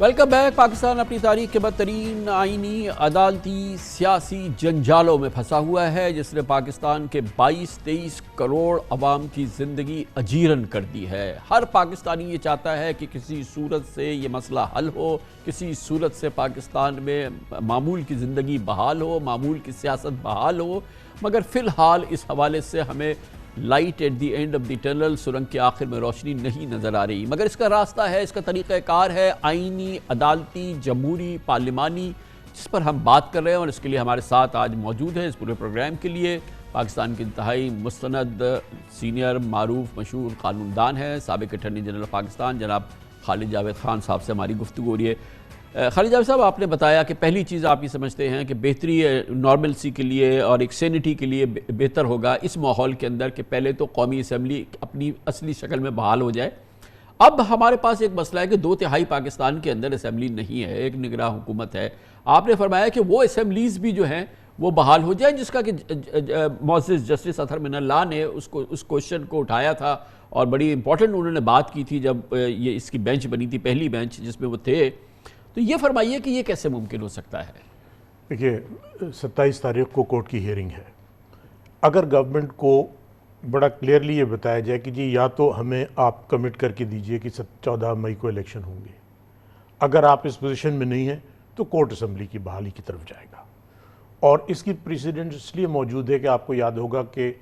Welcome back. Pakistan اپنی تاریخ کے بدترین آئینی، عدالتی، سیاسی جنجالوں میں پھنسا ہوا ہے جس نے پاکستان کے 22-23 کروڑ عوام کی زندگی اجیرن کر دی ہے۔ ہر پاکستانی یہ چاہتا ہے کہ کسی صورت سے یہ مسئلہ حل ہو، کسی صورت سے پاکستان میں معمول کی زندگی بحال ہو، معمول کی سیاست بحال ہو، مگر فی الحال اس حوالے سے ہمیں light at the end of the tunnel, سرنگ کے آخر میں روشنی نہیں نظر آ رہی، مگر اس کا راستہ ہے، اس کا طریقہ کار ہے آئینی، عدالتی، جمہوری، پارلیمانی، جس پر ہم بات کر رہے ہیں۔ اور اس کے لیے ہمارے ساتھ آج موجود ہے اس پورے پروگرام کے لیے پاکستان کے انتہائی مستند، سینئر، معروف، مشہور قانون دان ہیں، سابق اٹارنی جنرل پاکستان جناب خالد جاوید خان صاحب سے ہماری گفتگو ہو رہی ہے۔ خالد جاوید صاحب، آپ نے بتایا کہ پہلی چیز آپ یہ سمجھتے ہیں کہ بہتری نارملسی کے لیے اور ایک سینٹی کے لیے بہتر ہوگا اس ماحول کے اندر کہ پہلے تو قومی اسمبلی اپنی اصلی شکل میں بحال ہو جائے۔ اب ہمارے پاس ایک مسئلہ ہے کہ 2/3 پاکستان کے اندر اسمبلی نہیں ہے، ایک نگراں حکومت ہے۔ آپ نے فرمایا کہ وہ اسمبلیز بھی جو ہیں وہ بحال ہو جائیں، جس کا کہ معزز جسٹس اطہر من اللہ نے اس کوشچن کو اٹھایا تھا اور بڑی امپورٹنٹ انہوں نے بات کی تھی جب یہ اس کی بینچ بنی تھی، پہلی بینچ جس میں وہ تھے۔ تو یہ فرمائیے کہ یہ کیسے ممکن ہو سکتا ہے؟ دیکھیے، 27 تاریخ کو کورٹ کی ہیئرنگ ہے۔ اگر گورنمنٹ کو بڑا کلیئرلی یہ بتایا جائے کہ جی یا تو ہمیں آپ کمٹ کر کے دیجئے کہ 14 مئی کو الیکشن ہوں گے، اگر آپ اس پوزیشن میں نہیں ہیں تو کورٹ اسمبلی کی بحالی کی طرف جائے گا۔ اور اس کی پریسیڈنٹ اس لیے موجود ہے کہ آپ کو یاد ہوگا کہ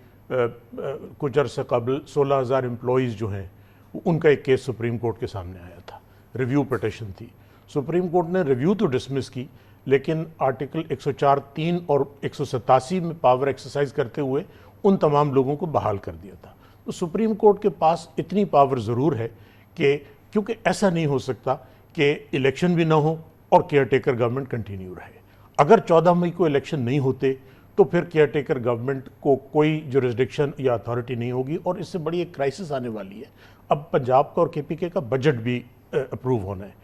کچھ عرصے قبل 16,000 امپلائیز جو ہیں ان کا ایک کیس سپریم کورٹ کے سامنے آیا تھا، ریویو پٹیشن تھی۔ سپریم کورٹ نے ریویو تو ڈسمس کی، لیکن آرٹیکل 104(3) اور 187 میں پاور ایکسرسائز کرتے ہوئے ان تمام لوگوں کو بحال کر دیا تھا۔ تو سپریم کورٹ کے پاس اتنی پاور ضرور ہے کہ کیونکہ ایسا نہیں ہو سکتا کہ الیکشن بھی نہ ہو اور کیئر ٹیکر گورنمنٹ کنٹینیو رہے۔ اگر 14 مئی کو الیکشن نہیں ہوتے تو پھر کیئر ٹیکر گورنمنٹ کو کوئی جورسڈکشن یا اتھارٹی نہیں ہوگی، اور اس سے بڑی ایک کرائسس آنے والی ہے۔ اب پنجاب کا اور کے پی کے کا بجٹ بھی اپروو ہونا ہے۔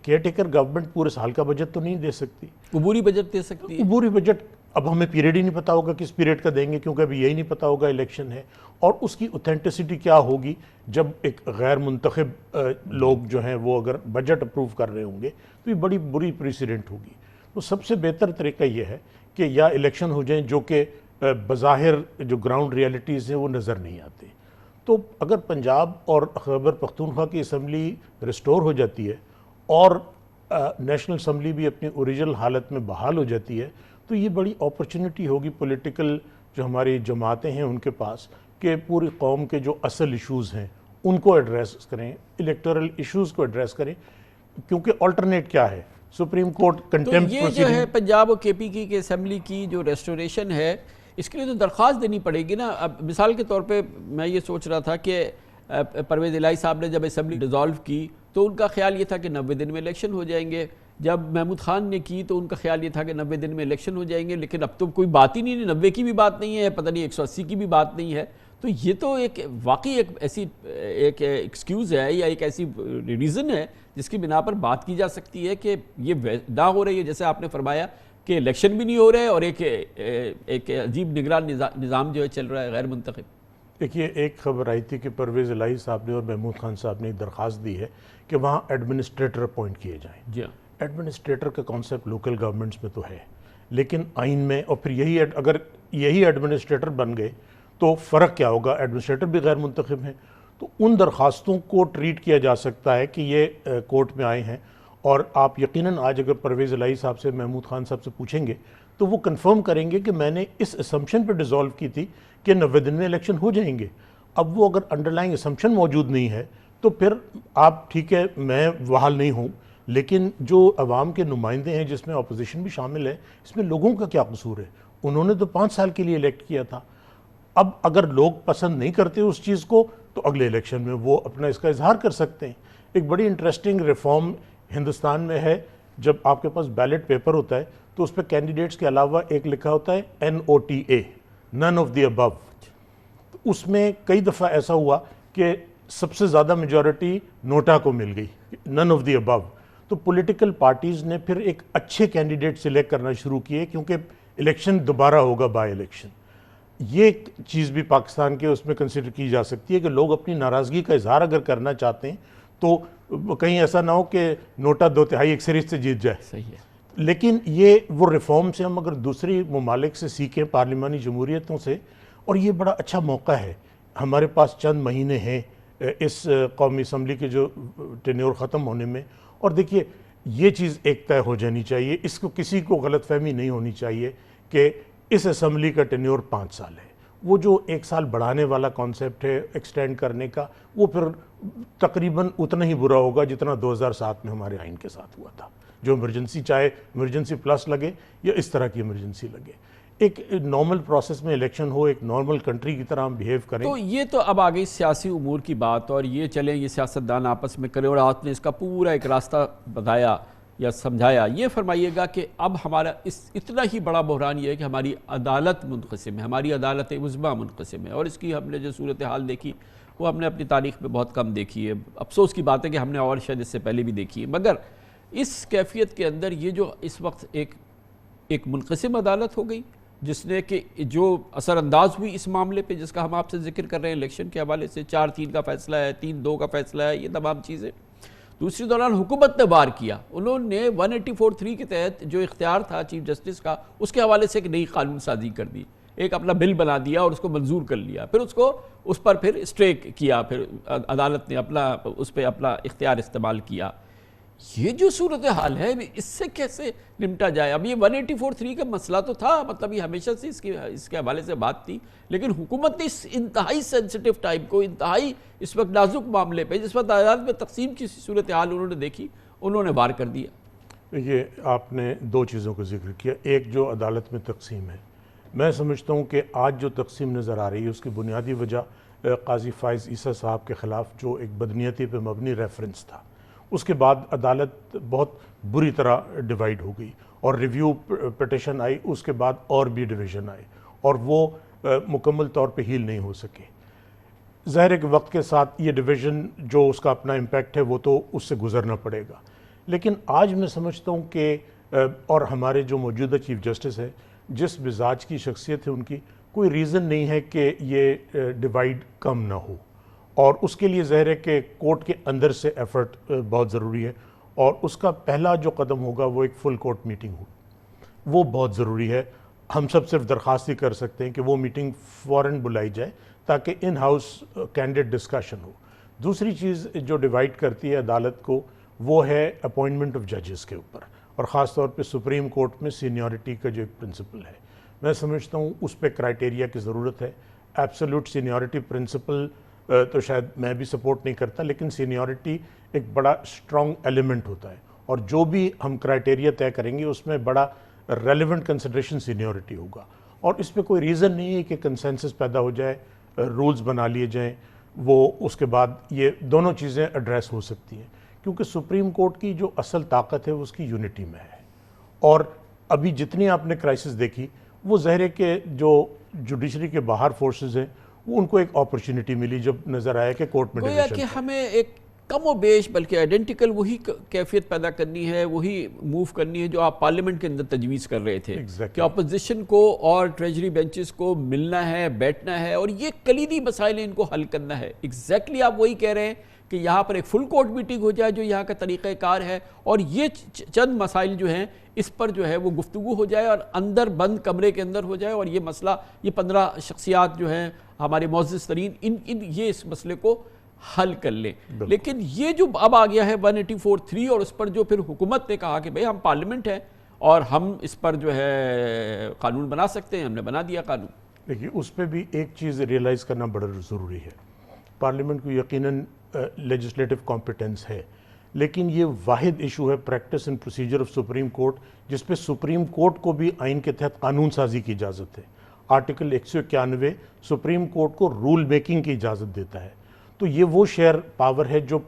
کیئر ٹیکر گورنمنٹ پورے سال کا بجٹ تو نہیں دے سکتی، عبوری بجٹ دے سکتی ہے۔ عبوری بجٹ اب ہمیں پیریڈ ہی نہیں پتا ہوگا کس پیریڈ کا دیں گے، کیونکہ ابھی یہی نہیں پتا ہوگا الیکشن ہے، اور اس کی اوتھینٹسٹی کیا ہوگی جب ایک غیر منتخب لوگ جو ہیں وہ اگر بجٹ اپروو کر رہے ہوں گے تو یہ بڑی بری پریسیڈنٹ ہوگی۔ تو سب سے بہتر طریقہ یہ ہے کہ یا الیکشن ہو جائیں، جو کہ بظاہر جو گراؤنڈ ریالٹیز ہیں وہ نظر نہیں آتے۔ تو اگر پنجاب اور خیبر پختونخوا کی اسمبلی ریسٹور ہو جاتی ہے اور نیشنل اسمبلی بھی اپنی اوریجنل حالت میں بحال ہو جاتی ہے تو یہ بڑی اپرچونٹی ہوگی پولیٹیکل جو ہماری جماعتیں ہیں ان کے پاس کہ پوری قوم کے جو اصل ایشوز ہیں ان کو ایڈریس کریں، الیکٹورل ایشوز کو ایڈریس کریں، کیونکہ آلٹرنیٹ کیا ہے؟ سپریم کورٹ کنٹیمپٹ یہ جو ہے پنجاب اور کے پی کی اسمبلی کی جو ریسٹوریشن ہے، اس کے لیے تو درخواست دینی پڑے گی نا۔ اب مثال کے طور پہ میں یہ سوچ رہا تھا کہ پرویز الہی صاحب نے جب اسمبلی ڈیزالو کی تو ان کا خیال یہ تھا کہ 90 دن میں الیکشن ہو جائیں گے، جب محمود خان نے کی تو ان کا خیال یہ تھا کہ 90 دن میں الیکشن ہو جائیں گے، لیکن اب تو کوئی بات ہی نہیں ہے، 90 کی بھی بات نہیں ہے، پتہ نہیں 180 کی بھی بات نہیں ہے۔ تو یہ تو ایک واقعی ایک ایسی ایک ایکسکیوز ہے یا ایک ایسی ریزن ہے جس کی بنا پر بات کی جا سکتی ہے کہ یہ نہ ہو رہی ہے، جیسے آپ نے فرمایا کہ الیکشن بھی نہیں ہو رہے اور ایک عجیب نگران نظام جو ہے چل رہا ہے غیر منتخب۔ دیکھیے، ایک خبر آئی تھی کہ پرویز الہی صاحب نے اور محمود خان صاحب نے ایک درخواست دی ہے کہ وہاں ایڈمنسٹریٹر اپوائنٹ کیے جائیں۔ جی ہاں، ایڈمنسٹریٹر کا کانسیپٹ لوکل گورنمنٹس میں تو ہے، لیکن آئین میں، اور پھر اگر یہی ایڈمنسٹریٹر بن گئے تو فرق کیا ہوگا؟ ایڈمنسٹریٹر بھی غیر منتخب ہیں، تو ان درخواستوں کو ٹریٹ کیا جا سکتا ہے کہ یہ کورٹ میں آئے ہیں، اور آپ یقیناً آج اگر پرویز الہی صاحب سے، محمود خان صاحب سے پوچھیں گے تو وہ کنفرم کریں گے کہ میں نے اس اسمپشن پہ ڈیزالو کی تھی کہ 90 دن میں الیکشن ہو جائیں گے۔ اب وہ اگر انڈرلائنگ اسمپشن موجود نہیں ہے تو پھر آپ ٹھیک ہے، میں بحال نہیں ہوں، لیکن جو عوام کے نمائندے ہیں جس میں اپوزیشن بھی شامل ہے، اس میں لوگوں کا کیا قصور ہے؟ انہوں نے تو 5 سال کے لیے الیکٹ کیا تھا۔ اب اگر لوگ پسند نہیں کرتے اس چیز کو تو اگلے الیکشن میں وہ اپنا اس کا اظہار کر سکتے ہیں۔ ایک بڑی انٹرسٹنگ ریفارم ہندوستان میں ہے، جب آپ کے پاس بیلٹ پیپر ہوتا ہے تو اس پہ کینڈیڈیٹس کے علاوہ ایک لکھا ہوتا ہے NOTA، نن آف دی ابو۔ اس میں کئی دفعہ ایسا ہوا کہ سب سے زیادہ میجورٹی نوٹا کو مل گئی، نن آف دی ابو۔ تو پولیٹیکل پارٹیز نے پھر ایک اچھے کینڈیڈیٹ سلیکٹ کرنا شروع کیے، کیونکہ الیکشن دوبارہ ہوگا بائی الیکشن۔ یہ چیز بھی پاکستان کے اس میں کنسیڈر کی جا سکتی ہے کہ لوگ اپنی ناراضگی کا اظہار اگر کرنا چاہتے ہیں تو کہیں ایسا نہ ہو کہ نوٹا 2/3 اکثریت سے جیت جائے. صحیح ہے. لیکن یہ وہ ریفارم سے ہم اگر دوسری ممالک سے سیکھیں، پارلیمانی جمہوریتوں سے، اور یہ بڑا اچھا موقع ہے. ہمارے پاس چند مہینے ہیں اس قومی اسمبلی کے جو ٹینیور ختم ہونے میں، اور دیکھیے یہ چیز ایک طے ہو جانی چاہیے. اس کو کسی کو غلط فہمی نہیں ہونی چاہیے کہ اس اسمبلی کا ٹینیور 5 سال ہے. وہ جو 1 سال بڑھانے والا کانسیپٹ ہے ایکسٹینڈ کرنے کا، وہ پھر تقریباً اتنا ہی برا ہوگا جتنا 2007 میں ہمارے آئین کے ساتھ ہوا تھا. جو ایمرجنسی، چاہے ایمرجنسی پلس لگے یا اس طرح کی ایمرجنسی لگے، ایک نارمل پروسیس میں الیکشن ہو، ایک نارمل کنٹری کی طرح ہم بیہیو کریں. تو یہ تو اب آ گئی سیاسی امور کی بات، اور یہ چلیں یہ سیاستدان آپس میں کریں، اور آپ نے اس کا پورا ایک راستہ بتایا یا سمجھایا. یہ فرمائیے گا کہ اب ہمارا اتنا ہی بڑا بحران یہ ہے کہ ہماری عدالت منقسم ہے، ہماری عدالت عظمیٰ منقسم ہے، اور اس کی ہم نے جو صورتحال دیکھی وہ ہم نے اپنی تاریخ میں بہت کم دیکھی ہے. افسوس کی بات ہے کہ ہم نے اور شاید اس سے پہلے بھی دیکھی ہے. مگر اس کیفیت کے اندر یہ جو اس وقت ایک منقسم عدالت ہو گئی، جس نے کہ جو اثر انداز ہوئی اس معاملے پہ جس کا ہم آپ سے ذکر کر رہے ہیں الیکشن کے حوالے سے، 4-3 کا فیصلہ ہے، 3-2 کا فیصلہ ہے، یہ تمام چیزیں. دوسری دوران حکومت نے وار کیا، انہوں نے 184(3) کے تحت جو اختیار تھا چیف جسٹس کا، اس کے حوالے سے ایک نئی قانون سازی کر دی، ایک اپنا بل بنا دیا اور اس کو منظور کر لیا. پھر اس پر پھر اسٹریک کیا، پھر عدالت نے اس پہ اپنا اختیار استعمال کیا. یہ جو صورتحال ہے اس سے کیسے نمٹا جائے؟ اب یہ 184(3) کا مسئلہ تو تھا، مطلب یہ ہمیشہ سے اس کے حوالے سے بات تھی، لیکن حکومت نے اس انتہائی سینسٹیو ٹائم کو، انتہائی اس وقت نازک معاملے پہ، جس وقت عدالت میں تقسیم کی صورتحال انہوں نے دیکھی، انہوں نے وار کر دیا. یہ آپ نے 2 چیزوں کا ذکر کیا. ایک جو عدالت میں تقسیم ہے، میں سمجھتا ہوں کہ آج جو تقسیم نظر آ رہی ہے اس کی بنیادی وجہ قاضی فائز عیسیٰ صاحب کے خلاف جو ایک بدنیتی پہ مبنی ریفرنس تھا. اس کے بعد عدالت بہت بری طرح ڈیوائیڈ ہو گئی، اور ریویو پٹیشن آئی، اس کے بعد اور بھی ڈویژن آئے، اور وہ مکمل طور پہ ہیل نہیں ہو سکے. ظاہر ہے کہ وقت کے ساتھ یہ ڈویژن جو اس کا اپنا امپیکٹ ہے وہ تو اس سے گزرنا پڑے گا. لیکن آج میں سمجھتا ہوں کہ اور ہمارے جو موجودہ چیف جسٹس ہے، جس مزاج کی شخصیت ہے ان کی، کوئی ریزن نہیں ہے کہ یہ ڈیوائیڈ کم نہ ہو. اور اس کے لیے ظاہر ہے کہ کورٹ کے اندر سے ایفرٹ بہت ضروری ہے، اور اس کا پہلا جو قدم ہوگا وہ ایک فل کورٹ میٹنگ ہو، وہ بہت ضروری ہے. ہم سب صرف درخواست ہی کر سکتے ہیں کہ وہ میٹنگ فوراً بلائی جائے تاکہ ان ہاؤس کینڈیڈ ڈسکشن ہو. دوسری چیز جو ڈیوائیڈ کرتی ہے عدالت کو وہ ہے اپوائنٹمنٹ آف ججز کے اوپر، اور خاص طور پہ سپریم کورٹ میں سینیورٹی کا جو ایک پرنسپل ہے. میں سمجھتا ہوں اس پہ کرائٹیریا کی ضرورت ہے. ایبسولوٹ سینیورٹی پرنسپل تو شاید میں بھی سپورٹ نہیں کرتا، لیکن سینیورٹی ایک بڑا اسٹرانگ ایلیمنٹ ہوتا ہے، اور جو بھی ہم کرائٹیریا طے کریں گے اس میں بڑا ریلیونٹ کنسیڈریشن سینیورٹی ہوگا. اور اس پہ کوئی ریزن نہیں ہے کہ کنسنسس پیدا ہو جائے، رولز بنا لیے جائیں، وہ اس کے بعد یہ دونوں چیزیں ایڈریس ہو سکتی ہیں. کیونکہ سپریم کورٹ کی جو اصل طاقت ہے وہ اس کی یونٹی میں ہے. اور ابھی جتنی آپ نے کرائسس دیکھی، وہ ظاہر ہے کہ جو جوڈیشری کے باہر فورسز ہیں وہ ان کو ایک اپرچونٹی ملی جب نظر آیا کہ کورٹ میں گویا کہ ہمیں ایک کم و بیش بلکہ آئیڈینٹیکل وہی کیفیت پیدا کرنی ہے، وہی موو کرنی ہے جو آپ پارلیمنٹ کے اندر تجویز کر رہے تھے کہ اپوزیشن کو اور ٹریجری بینچز کو ملنا ہے، بیٹھنا ہے، اور یہ کلیدی مسائل ان کو حل کرنا ہے. ایگزیکٹلی آپ وہی کہہ رہے ہیں کہ یہاں پر ایک فل کورٹ میٹنگ ہو جائے جو یہاں کا طریقہ کار ہے، اور یہ چند مسائل جو ہیں اس پر جو ہے وہ گفتگو ہو جائے اور اندر بند کمرے کے اندر ہو جائے، اور یہ مسئلہ، یہ 15 شخصیات جو ہیں ہمارے معزز ترین، یہ اس مسئلے کو حل کر لیں. لیکن یہ جو اب آ گیا ہے 184(3) اور اس پر جو پھر حکومت نے کہا کہ بھئی ہم پارلیمنٹ ہیں اور ہم اس پر جو ہے قانون بنا سکتے ہیں، ہم نے بنا دیا قانون. دیکھیے اس پہ بھی ایک چیز ریئلائز کرنا بڑا ضروری ہے. پارلیمنٹ کو یقیناً لیجسلیٹو کمپیٹنس ہے، لیکن یہ واحد ایشو ہے practice and procedure of supreme court جس پہ سپریم کورٹ کو بھی آئین کے تحت قانون سازی کی اجازت ہے. آرٹیکل 191 سپریم کورٹ کو رول میکنگ کی اجازت دیتا ہے. تو یہ وہ شیئر پاور ہے جو،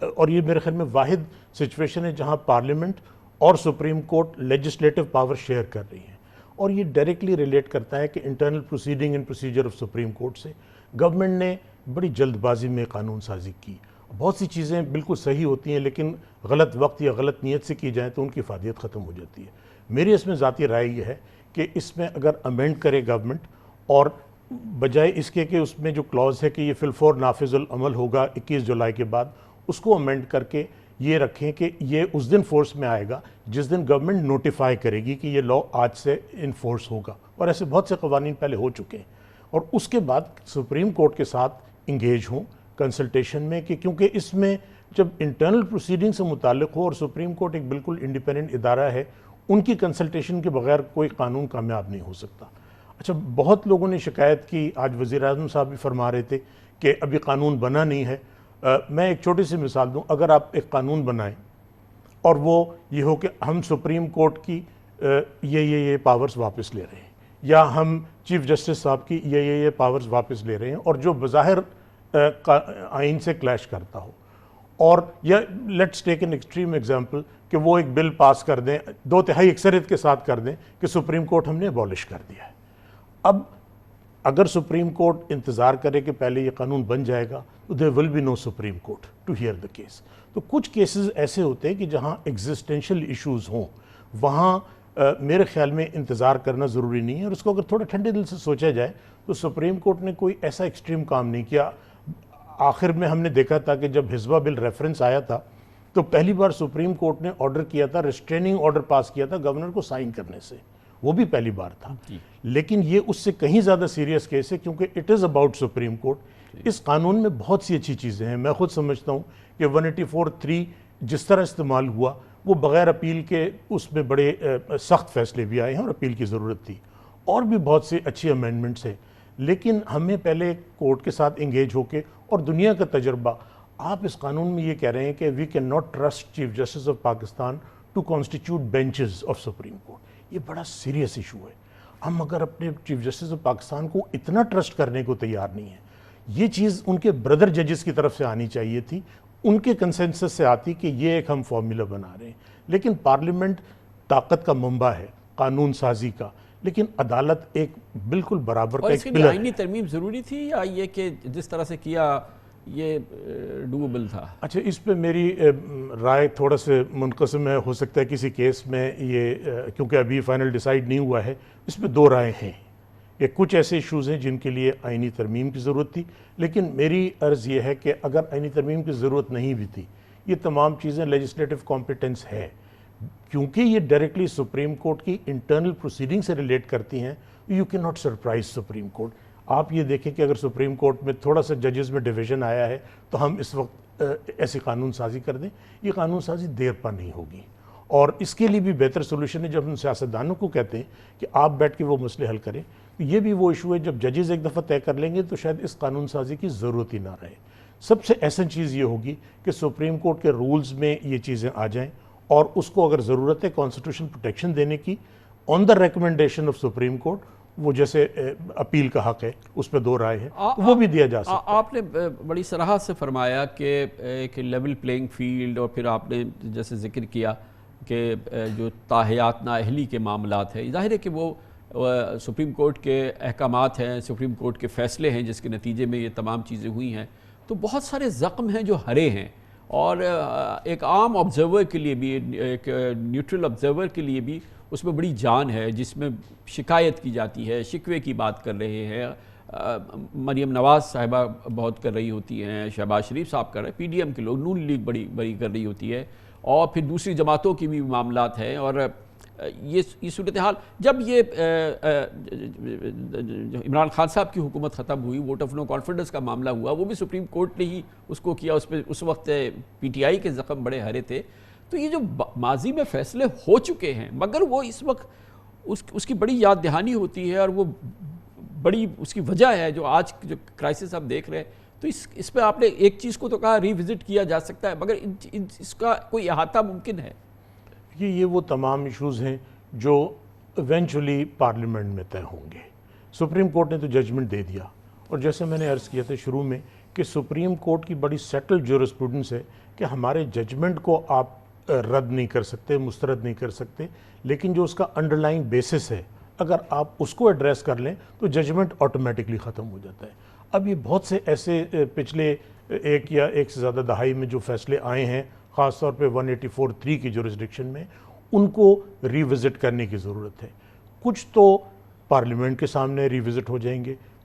اور یہ میرے خیال میں واحد سچویشن ہے جہاں پارلیمنٹ اور supreme court legislative power share کر رہی ہیں. اور یہ ڈائریکٹلی ریلیٹ کرتا ہے کہ internal proceeding and procedure of supreme court سے. گورنمنٹ نے بڑی جلد بازی میں قانون سازی کی. بہت سی چیزیں بالکل صحیح ہوتی ہیں لیکن غلط وقت یا غلط نیت سے کی جائیں تو ان کی افادیت ختم ہو جاتی ہے. میری اس میں ذاتی رائے یہ ہے کہ اس میں اگر امینڈ کرے گورنمنٹ، اور بجائے اس کے کہ اس میں جو کلوز ہے کہ یہ فی الفور نافذ العمل ہوگا 21 جولائی کے بعد، اس کو امینڈ کر کے یہ رکھیں کہ یہ اس دن فورس میں آئے گا جس دن گورنمنٹ نوٹیفائی کرے گی کہ یہ لا آج سے انفورس ہوگا، اور ایسے بہت سے قوانین پہلے ہو چکے ہیں، اور اس کے بعد سپریم کورٹ کے ساتھ انگیج ہوں کنسلٹیشن میں، کہ کیونکہ اس میں جب انٹرنل پروسیڈنگ سے متعلق ہو اور سپریم کورٹ ایک بالکل انڈیپینڈنٹ ادارہ ہے، ان کی کنسلٹیشن کے بغیر کوئی قانون کامیاب نہیں ہو سکتا۔ اچھا، بہت لوگوں نے شکایت کی، آج وزیر اعظم صاحب بھی فرما رہے تھے کہ ابھی قانون بنا نہیں ہے۔ میں ایک چھوٹی سی مثال دوں، اگر آپ ایک قانون بنائیں اور وہ یہ ہو کہ ہم سپریم کورٹ کی یہ پاورز واپس لے رہے ہیں، یا ہم چیف جسٹس صاحب کی یہ پاورز واپس لے رہے ہیں، اور جو بظاہر آئین سے کلیش کرتا ہو، اور یا let's take an extreme example کہ وہ ایک بل پاس کر دیں 2/3 اکثریت کے ساتھ کر دیں کہ سپریم کورٹ ہم نے ابالش کر دیا ہے۔ اب اگر سپریم کورٹ انتظار کرے کہ پہلے یہ قانون بن جائے گا تو there will be no supreme court to hear the case. تو کچھ کیسز ایسے ہوتے ہیں کہ جہاں ایگزسٹینشیل ایشوز ہوں، وہاں میرے خیال میں انتظار کرنا ضروری نہیں ہے، اور اس کو اگر تھوڑا ٹھنڈے دل سے سوچا جائے تو سپریم کورٹ نے کوئی ایسا ایکسٹریم کام نہیں کیا۔ آخر میں ہم نے دیکھا تھا کہ جب حزبہ بل ریفرنس آیا تھا تو پہلی بار سپریم کورٹ نے آرڈر کیا تھا، ریسٹریننگ آرڈر پاس کیا تھا گورنر کو سائن کرنے سے، وہ بھی پہلی بار تھا۔ لیکن یہ اس سے کہیں زیادہ سیریس کیس ہے کیونکہ it is about supreme court. اس قانون میں بہت سی اچھی چیزیں ہیں، میں خود سمجھتا ہوں کہ 184(3) جس طرح استعمال ہوا وہ بغیر اپیل کے، اس میں بڑے سخت فیصلے بھی آئے ہیں اور اپیل کی ضرورت تھی، اور بھی بہت سے اچھی امینڈمنٹس ہیں، لیکن ہمیں پہلے کورٹ کے ساتھ انگیج ہو کے، اور دنیا کا تجربہ، آپ اس قانون میں یہ کہہ رہے ہیں کہ we can not trust chief justice of Pakistan to constitute benches of supreme court. یہ بڑا سیریس ایشو ہے۔ ہم اگر اپنے چیف جسٹس آف پاکستان کو اتنا ٹرسٹ کرنے کو تیار نہیں ہیں، یہ چیز ان کے بردر ججز کی طرف سے آنی چاہیے تھی، ان کے کنسنسس سے آتی کہ یہ ایک ہم فارمولا بنا رہے ہیں۔ لیکن پارلیمنٹ طاقت کا منبع ہے، قانون سازی کا، لیکن عدالت ایک بالکل برابر کا ایک پلر ہے۔ آئینی ترمیم ضروری تھی یا یہ کہ جس طرح سے کیا یہ ڈوبل تھا؟ اچھا، اس پہ میری رائے تھوڑا سے منقسم ہے، ہو سکتا ہے کسی کیس میں یہ، کیونکہ ابھی فائنل ڈیسائیڈ نہیں ہوا ہے، اس پہ دو رائے ہیں کہ کچھ ایسے ایشوز ہیں جن کے لیے آئینی ترمیم کی ضرورت تھی، لیکن میری عرض یہ ہے کہ اگر آئینی ترمیم کی ضرورت نہیں بھی تھی، یہ تمام چیزیں لیجسلیٹو کمپیٹنس ہے، کیونکہ یہ ڈائریکٹلی سپریم کورٹ کی انٹرنل پروسیڈنگ سے ریلیٹ کرتی ہیں۔ You can not surprise supreme court. آپ یہ دیکھیں کہ اگر سپریم کورٹ میں تھوڑا سا ججز میں ڈویژن آیا ہے تو ہم اس وقت ایسی قانون سازی کر دیں، یہ قانون سازی دیر پر نہیں ہوگی، اور اس کے لیے بھی بہتر سولوشن ہے جب ہم سیاستدانوں کو کہتے ہیں کہ آپ بیٹھ کے وہ مسئلے حل کریں، یہ بھی وہ ایشو ہے جب ججز ایک دفعہ طے کر لیں گے تو شاید اس قانون سازی کی ضرورت ہی نہ رہے۔ سب سے اہم چیز یہ ہوگی کہ سپریم کورٹ کے رولز میں یہ چیزیں آ جائیں، اور اس کو اگر ضرورت ہے کانسٹیٹیوشن پروٹیکشن دینے کی on the recommendation of supreme court, وہ جیسے اپیل کا حق ہے اس پہ دو رائے ہے، وہ بھی دیا جا سکتا ہے۔ آپ نے بڑی صراحت سے فرمایا کہ ایک لیول پلینگ فیلڈ، اور پھر آپ نے جیسے ذکر کیا کہ جو تاحیات نااہلی کے معاملات ہیں، ظاہر ہے کہ وہ سپریم کورٹ کے احکامات ہیں، سپریم کورٹ کے فیصلے ہیں جس کے نتیجے میں یہ تمام چیزیں ہوئی ہیں، تو بہت سارے زخم ہیں جو ہرے ہیں، اور ایک عام آبزرور کے لیے بھی، ایک نیوٹرل آبزرور کے لیے بھی اس میں بڑی جان ہے، جس میں شکایت کی جاتی ہے، شکوے کی بات کر رہے ہیں، مریم نواز صاحبہ بہت کر رہی ہوتی ہیں، شہباز شریف صاحب کر رہے ہیں، پی ڈی ایم کے لوگ، نون لیگ بڑی کر رہی ہوتی ہے، اور پھر دوسری جماعتوں کی بھی معاملات ہیں، اور یہ صورتحال جب یہ عمران خان صاحب کی حکومت ختم ہوئی، ووٹ آف نو کانفیڈنس کا معاملہ ہوا، وہ بھی سپریم کورٹ نے ہی اس کو کیا، اس پہ اس وقت پی ٹی آئی کے زخم بڑے ہرے تھے۔ تو یہ جو ماضی میں فیصلے ہو چکے ہیں، مگر وہ اس وقت اس کی بڑی یاد دہانی ہوتی ہے، اور وہ بڑی اس کی وجہ ہے جو آج جو کرائسس آپ دیکھ رہے ہیں۔ تو اس پہ آپ نے ایک چیز کو تو کہا ری وزٹ کیا جا سکتا ہے، مگر اس کا کوئی احاطہ ممکن ہے؟ یہ وہ تمام ایشوز ہیں جو ایونچولی پارلیمنٹ میں طے ہوں گے۔ سپریم کورٹ نے تو ججمنٹ دے دیا، اور جیسے میں نے عرض کیا تھا شروع میں کہ سپریم کورٹ کی بڑی سیٹل جورسپروڈنس ہے کہ ہمارے ججمنٹ کو آپ رد نہیں کر سکتے، مسترد نہیں کر سکتے، لیکن جو اس کا انڈرلائنگ بیسس ہے اگر آپ اس کو ایڈریس کر لیں تو ججمنٹ آٹومیٹکلی ختم ہو جاتا ہے۔ اب یہ بہت سے ایسے پچھلے ایک یا ایک سے زیادہ دہائی میں جو فیصلے آئے ہیں، خاص طور پہ 184(3) کی جورسڈکشن میں، ان کو ری وزٹ کرنے کی ضرورت ہے۔ کچھ تو پارلیمنٹ کے سامنے ری وزٹ ہو جائیں گے،